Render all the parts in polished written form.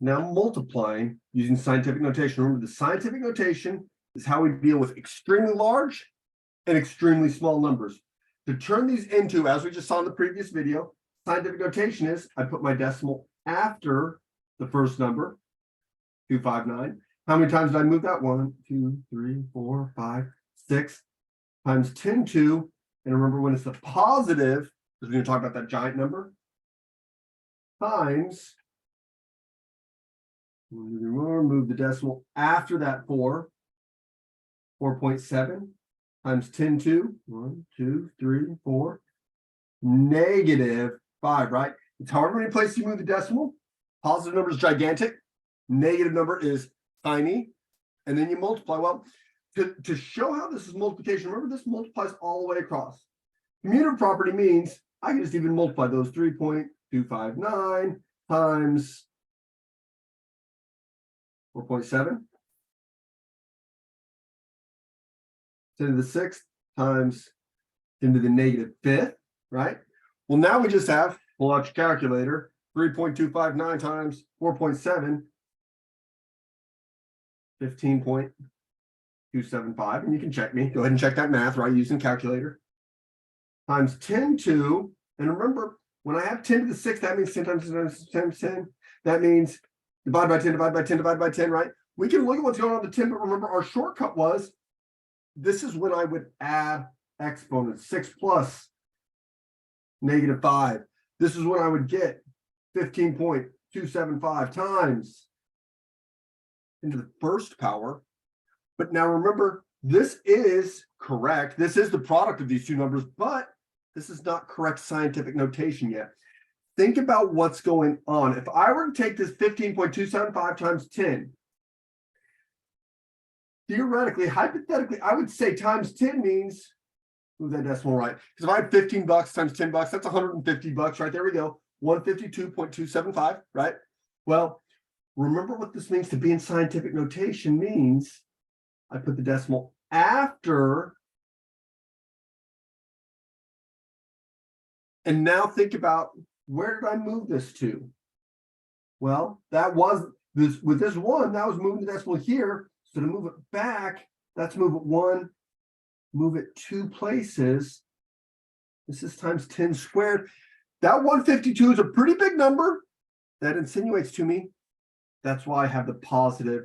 now multiplying using scientific notation. Remember, the scientific notation is how we deal with extremely large and extremely small numbers. To turn these into, as we just saw in the previous video, scientific notation is I put my decimal after the first number, 259. How many times did I move that? 1, 2, 3, 4, 5, 6 times 10 to, and remember when it's the positive, because we're going to talk about that giant number, times, move the decimal after that 4.7 times 10 to, 1, 2, 3, 4, negative 5, right? It's however many places you move the decimal. Positive number is gigantic. Negative number is tiny. And then you multiply. Well, to show how this is multiplication, remember this multiplies all the way across. Commutative property means I can just even multiply those 3.259 times 4.7. 10 to the 6th times 10 to the negative 5th, right? Well, now we just have, pull out your calculator, 3.259 times 4.7, 15.275, and you can check me. Go ahead and check that math, right, using calculator. Times 10 to, and remember, when I have 10 to the 6th, that means 10 times 10 times 10 times 10. That means divide by 10, divide by 10, divide by 10, right? We can look at what's going on with the 10, but remember our shortcut was, this is when I would add exponents, 6 plus negative 5. This is when I would get 15.275 times into the first power. But now remember, this is correct. This is the product of these two numbers, but this is not correct scientific notation yet. Think about what's going on. If I were to take this 15.275 times 10, theoretically, hypothetically, I would say times 10 means, move that decimal right. Because if I had $15 times $10, that's $150, right? There we go. 152.275, right? Well, remember what this means to be in scientific notation means I put the decimal after. And now think about, where did I move this to? Well, that was this with this 1, that was moving the decimal here. So to move it back, that's move it 1, move it 2 places. This is times 10 squared. That 152 is a pretty big number. That insinuates to me, that's why I have the positive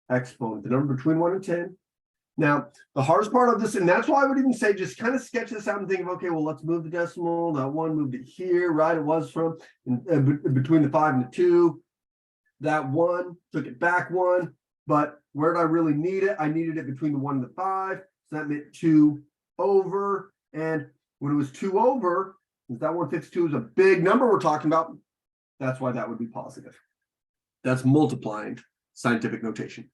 exponent, the number between 1 and 10. Now, the hardest part of this, and that's why I would even say, just kind of sketch this out and think of, okay, well, let's move the decimal. That 1 moved it here, right? It was from between the 5 and the 2. That 1 took it back 1. But where did I really need it? I needed it between the 1 and the 5. So that meant 2 over. And when it was 2 over, since that 152 is a big number we're talking about, that's why that would be positive. That's multiplying scientific notation.